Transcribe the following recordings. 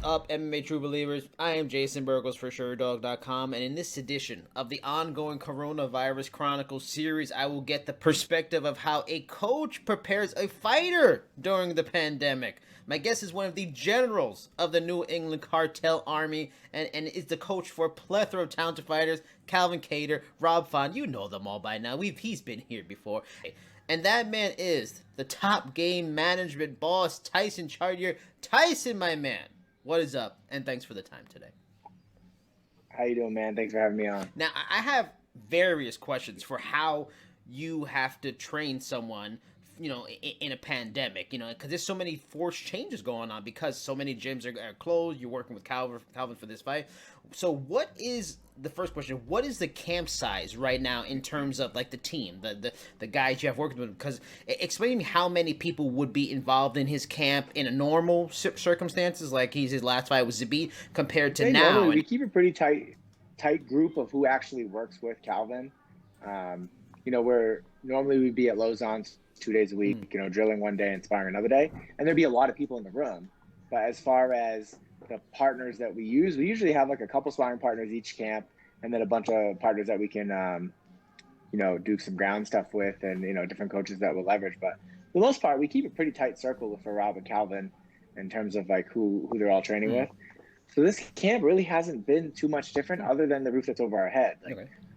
up, MMA True Believers? I am Jason BURGOS for Sherdog.com, and in this edition of the ongoing Coronavirus Chronicles series, I will get the perspective of how a coach prepares a fighter during the pandemic. My guest is one of the generals of the New England Cartel Army and is the coach for a plethora of talented fighters, Calvin Kattar, Rob Font. You know them all by now. He's been here before. And that man is the top game management boss, Tyson Chartier. Tyson, my man, what is up? And thanks for the time today. How you doing, man? Thanks for having me on. Now, I have various questions for how you have to train someone, in a pandemic, because there's so many forced changes going on because so many gyms are closed. You're working with Calvin for this fight. So what is the first question? What is the camp size right now in terms of like the team, the guys you have working with? Because explain to me how many people would be involved in his camp in a normal circumstances, like his last fight with Zabit, compared to now. Normally, we keep a pretty tight group of who actually works with Calvin. We're normally we'd be at Lausanne's 2 days a week, drilling one day and sparring another day, and there'd be a lot of people in the room. But as far as the partners that we usually have like a couple sparring partners each camp, and then a bunch of partners that we can, do some ground stuff with, and different coaches that we'll leverage. But for the most part, we keep a pretty tight circle for Rob and Calvin in terms of like who they're all training with. So this camp really hasn't been too much different, other than the roof that's over our head.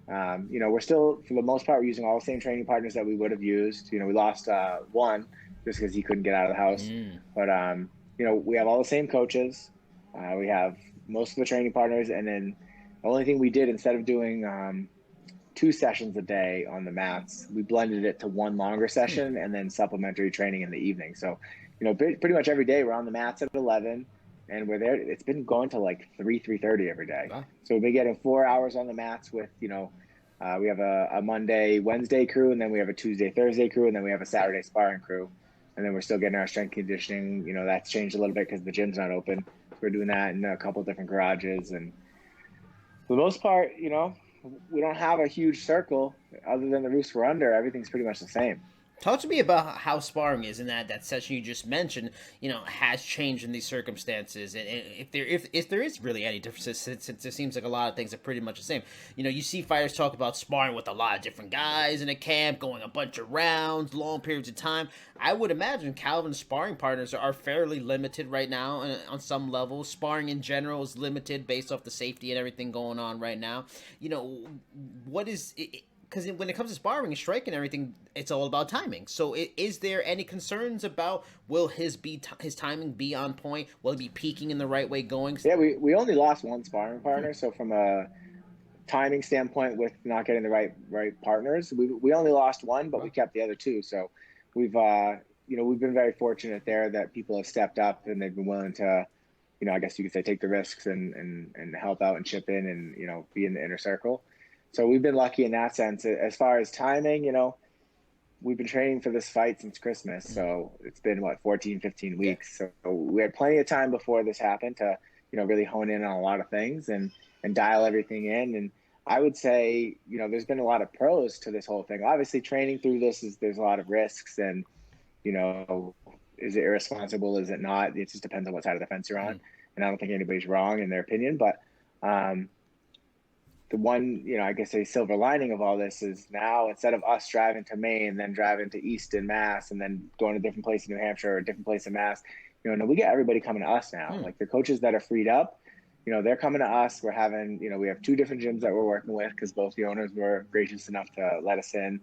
We're still, for the most part, we're using all the same training partners that we would have used. We lost one just because he couldn't get out of the house. But, we have all the same coaches. We have most of the training partners. And then the only thing we did, instead of doing 2 sessions a day on the mats, we blended it to one longer session and then supplementary training in the evening. So, pretty much every day we're on the mats at 11. And we're there. It's been going to like 3:30 every day. Wow. So we've been getting 4 hours on the mats with, we have a Monday, Wednesday crew, and then we have a Tuesday, Thursday crew, and then we have a Saturday sparring crew. And then we're still getting our strength conditioning. That's changed a little bit because the gym's not open. So we're doing that in a couple of different garages. And for the most part, we don't have a huge circle other than the roofs we're under. Everything's pretty much the same. Talk to me about how sparring is in that session you just mentioned, has changed in these circumstances. And if there is really any differences, since it seems like a lot of things are pretty much the same. You see fighters talk about sparring with a lot of different guys in a camp, going a bunch of rounds, long periods of time. I would imagine Calvin's sparring partners are fairly limited right now on some levels. Sparring in general is limited based off the safety and everything going on right now. What is it? Because when it comes to sparring and striking and everything, it's all about timing. So is there any concerns about, will his timing be on point? Will he be peaking in the right way going? Yeah, we only lost one sparring partner. So from a timing standpoint, with not getting the right partners, we only lost one, but we kept the other 2. So we've been very fortunate there that people have stepped up and they've been willing to, I guess you could say, take the risks and help out and chip in and, be in the inner circle. So we've been lucky in that sense. As far as timing, we've been training for this fight since Christmas. So it's been, 14, 15 weeks. So we had plenty of time before this happened to, really hone in on a lot of things and dial everything in. And I would say, there's been a lot of pros to this whole thing. Obviously, training through this there's a lot of risks and, is it irresponsible? Is it not? It just depends on what side of the fence you're on. And I don't think anybody's wrong in their opinion. But, the one, I guess a silver lining of all this is now, instead of us driving to Maine, then driving to Easton, Mass, and then going to a different place in New Hampshire or a different place in Mass, we get everybody coming to us now. Like the coaches that are freed up, they're coming to us. We're having, we have 2 different gyms that we're working with because both the owners were gracious enough to let us in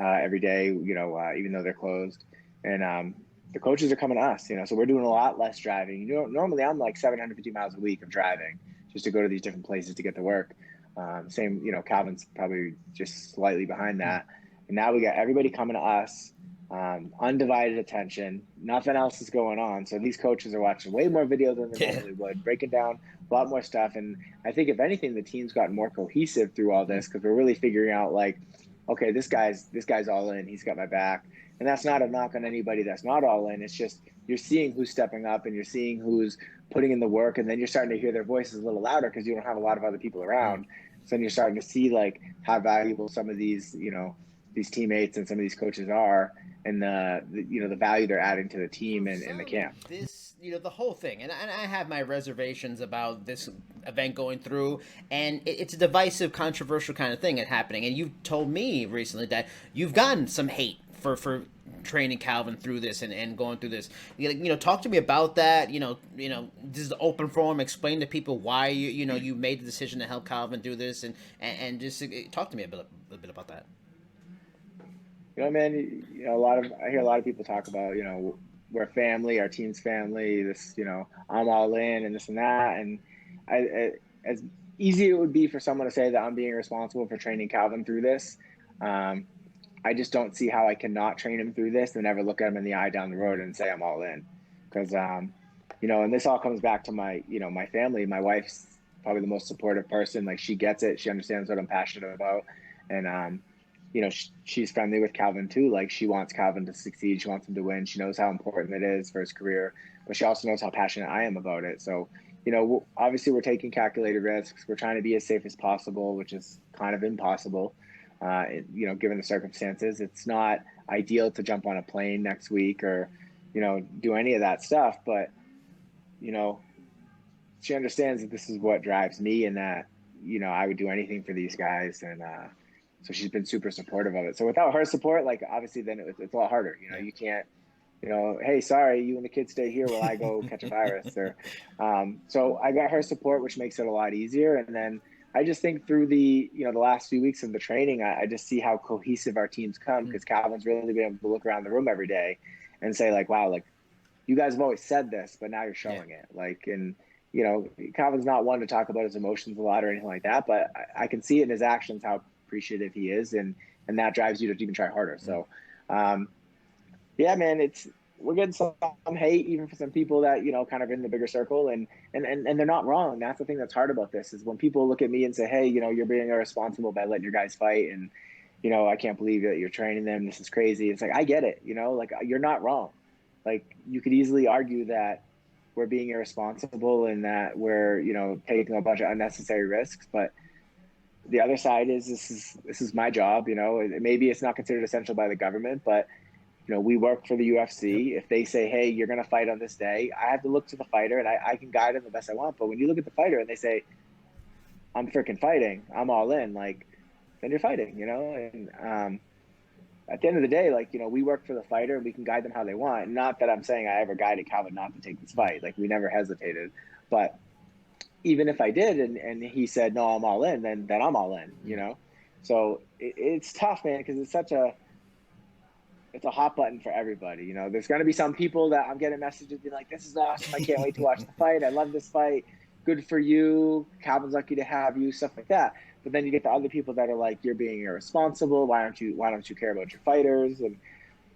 every day, even though they're closed. And the coaches are coming to us, so we're doing a lot less driving. Normally I'm like 750 miles a week of driving just to go to these different places to get to work. Same, Calvin's probably just slightly behind that. And now we got everybody coming to us, undivided attention, nothing else is going on. So these coaches are watching way more videos than they normally would, breaking down a lot more stuff. And I think if anything, the team's gotten more cohesive through all this because we're really figuring out like, okay, this guy's all in, he's got my back. And that's not a knock on anybody that's not all in. It's just you're seeing who's stepping up and you're seeing who's putting in the work, and then you're starting to hear their voices a little louder because you don't have a lot of other people around. So then you're starting to see like how valuable some of these, these teammates and some of these coaches are. the value they're adding to the team For and in the some, camp. this, the whole thing, and I have my reservations about this event going through, and it's a divisive, controversial kind of thing happening. And you've told me recently that you've gotten some hate for training Calvin through this and going through this. Talk to me about that. This is the open forum. Explain to people why you made the decision to help Calvin do this, and just talk to me a bit about that. Man, I hear a lot of people talk about, we're family, our team's family, this, I'm all in and this and that. And as easy it would be for someone to say that I'm being responsible for training Calvin through this. I just don't see how I cannot train him through this and never look at him in the eye down the road and say I'm all in. Because, and this all comes back to my family. My wife's probably the most supportive person. Like, she gets it. She understands what I'm passionate about. And, she's friendly with Calvin too. Like, she wants Calvin to succeed. She wants him to win. She knows how important it is for his career, but she also knows how passionate I am about it. So, obviously we're taking calculated risks. We're trying to be as safe as possible, which is kind of impossible. Given the circumstances. It's not ideal to jump on a plane next week or, do any of that stuff. But, she understands that this is what drives me and that, I would do anything for these guys. And so she's been super supportive of it. So without her support, like, obviously then it's a lot harder. You can't, hey, sorry, you and the kids stay here while I go catch a virus. Or so I got her support, which makes it a lot easier. And then I just think through the last few weeks of the training, I just see how cohesive our teams come, because Calvin's really been able to look around the room every day and say, like, wow, like, you guys have always said this, but now you're showing it. Like, and, Calvin's not one to talk about his emotions a lot or anything like that, but I can see it in his actions how appreciative he is, and that drives you to even try harder. So, yeah, man, we're getting some hate even for some people that, kind of in the bigger circle, and they're not wrong. That's the thing that's hard about this, is when people look at me and say, hey, you're being irresponsible by letting your guys fight, and, I can't believe that you're training them. This is crazy. It's like, I get it, like, you're not wrong. Like, you could easily argue that we're being irresponsible and that we're, taking a bunch of unnecessary risks, but the other side is this is my job. Maybe it's not considered essential by the government, but we work for the UFC. If they say, hey, you're going to fight on this day, I have to look to the fighter, and I can guide him the best I want. But when you look at the fighter and they say, I'm freaking fighting, I'm all in, like, then you're fighting, and at the end of the day, like, we work for the fighter and we can guide them how they want. Not that I'm saying I ever guided Calvin not to take this fight. Like, we never hesitated. But even if I did and he said, no, I'm all in, then I'm all in, So it's tough, man, because it's a hot button for everybody. There's going to be some people that I'm getting messages being like, this is awesome. I can't wait to watch the fight. I love this fight. Good for you. Calvin's lucky to have you, stuff like that. But then you get the other people that are like, you're being irresponsible. Why don't you care about your fighters? And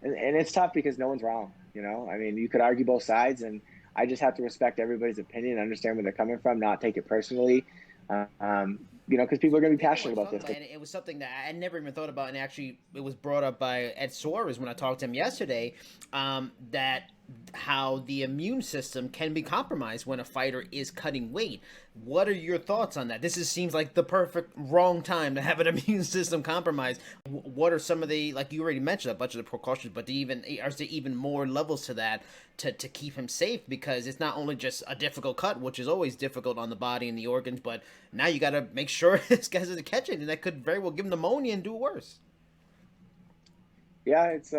it's tough because no one's wrong. I mean, you could argue both sides, and I just have to respect everybody's opinion, understand where they're coming from, not take it personally. Because people are going to be passionate about this. And it was something that I never even thought about, and actually it was brought up by Ed Suarez when I talked to him yesterday, that how the immune system can be compromised when a fighter is cutting weight. What are your thoughts on that? Seems like the perfect wrong time to have an immune system compromised. What are some of the, like you already mentioned, a bunch of the precautions, but are there even more levels to that to keep him safe? Because it's not only just a difficult cut, which is always difficult on the body and the organs, but now you got to make sure this guy doesn't catch it, and that could very well give him pneumonia and do worse. Yeah, it's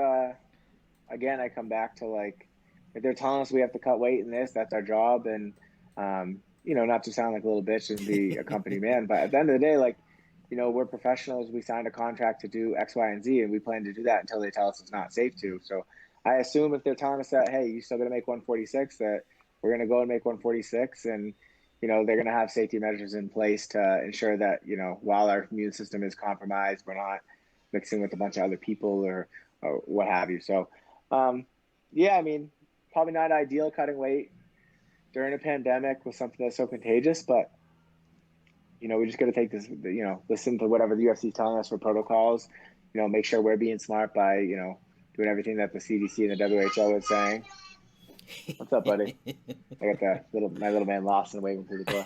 again, I come back to, like, if they're telling us we have to cut weight in this, that's our job. And, not to sound like a little bitch and be a company man, but at the end of the day, like, we're professionals. We signed a contract to do X, Y, and Z, and we plan to do that until they tell us it's not safe to. So I assume if they're telling us that, hey, you still going to make 146, that we're going to go and make 146. And, they're going to have safety measures in place to ensure that, while our immune system is compromised, we're not mixing with a bunch of other people or what have you. So, yeah, I mean, probably not ideal cutting weight during a pandemic with something that's so contagious, but, we just got to take this, listen to whatever the UFC is telling us for protocols, make sure we're being smart by, doing everything that the CDC and the WHO is saying. What's up, buddy? I got my little man lost and waving through the door.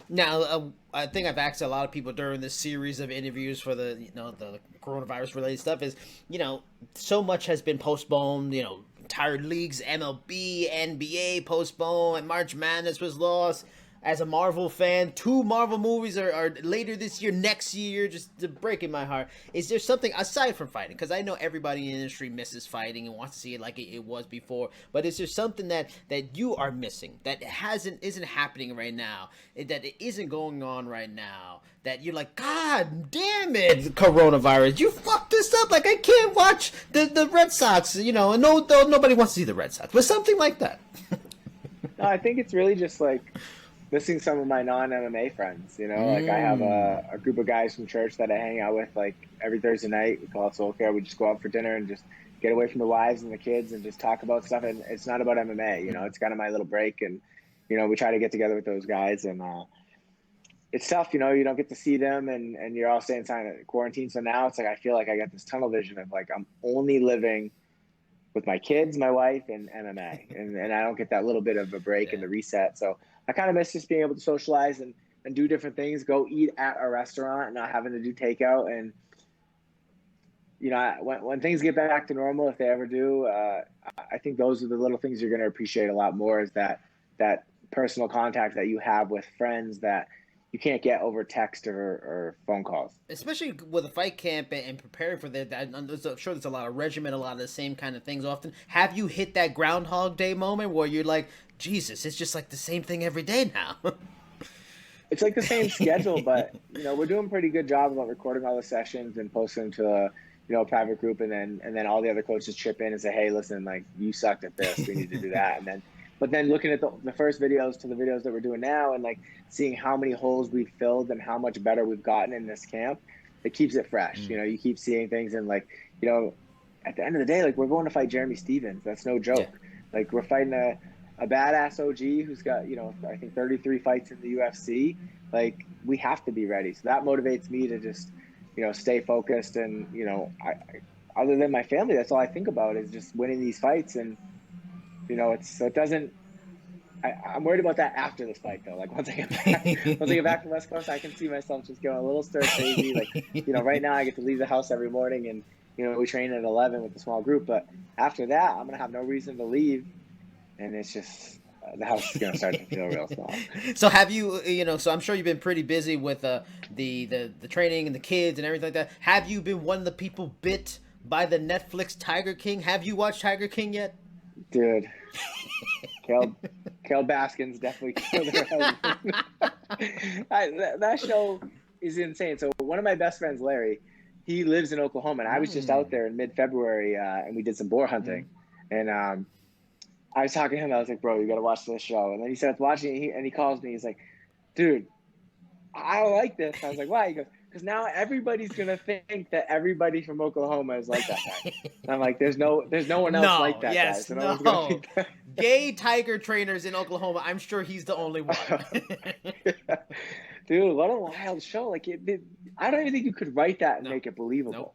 Now, I think I've asked a lot of people during this series of interviews for the the coronavirus related stuff is so much has been postponed. Entire leagues, MLB, NBA postponed, and March Madness was lost. As a Marvel fan, 2 Marvel movies are later this year, next year, just breaking my heart. Is there something aside from fighting? Because I know everybody in the industry misses fighting and wants to see it like it was before. But is there something that you are missing that isn't happening right now, that it isn't going on right now? That you're like, God damn it, coronavirus! You fucked this up. Like I can't watch the Red Sox. And nobody wants to see the Red Sox, but something like that. No, I think it's really just like missing some of my non-MMA friends, like I have a group of guys from church that I hang out with like every Thursday night. We call it Soul Care. We just go out for dinner and just get away from the wives and the kids and just talk about stuff. And it's not about MMA, it's kind of my little break. And, we try to get together with those guys and, it's tough, you don't get to see them and you're all staying inside quarantine. So now it's like, I feel like I got this tunnel vision of like, I'm only living with my kids, my wife, and MMA. And I don't get that little bit of a break and the reset. So I kind of miss just being able to socialize and do different things, go eat at a restaurant and not having to do takeout. And, when things get back to normal, if they ever do, I think those are the little things you're going to appreciate a lot more is that personal contact that you have with friends that you can't get over text or phone calls. Especially with a fight camp and preparing for that, I'm sure there's a lot of regimen, a lot of the same kind of things often. Have you hit that Groundhog Day moment where you're like, Jesus, it's just like the same thing every day now? It's like the same schedule, but, we're doing a pretty good job about recording all the sessions and posting them to a private group. And then all the other coaches chip in and say, hey, listen, like you sucked at this. We need to do that. But then looking at the first videos to the videos that we're doing now and like seeing how many holes we've filled and how much better we've gotten in this camp, it keeps it fresh. You keep seeing things and like, at the end of the day, like we're going to fight Jeremy Stevens. That's no joke. Yeah. Like we're fighting a badass OG who's got, I think 33 fights in the UFC. Like we have to be ready. So that motivates me to just, stay focused. And, I other than my family, that's all I think about is just winning these fights. And, I'm worried about that after this fight though. Like once I get back from West Coast, I can see myself just going a little stir crazy. Like, right now I get to leave the house every morning and, we train at 11 with a small group, but after that, I'm going to have no reason to leave. And it's just, the house is going to start to feel real small. So have you, so I'm sure you've been pretty busy with the training and the kids and everything like that. Have you been one of the people bit by the Netflix Tiger King? Have you watched Tiger King yet? Dude, Carol Baskin's definitely killed her husband. That show is insane. So one of my best friends, Larry, he lives in Oklahoma, and I was just out there in mid-February, and we did some boar hunting. And I was talking to him. I was like, bro, you got to watch this show. And then he starts watching it, and he calls me. He's like, dude, I don't like this. I was like, why? He goes, because now everybody's going to think that everybody from Oklahoma is like that guy. And I'm like, there's no one else like that guy. So no one's gonna think that. Gay tiger trainers in Oklahoma, I'm sure he's the only one. Dude, what a wild show. Like, I don't even think you could write that and make it believable. Nope.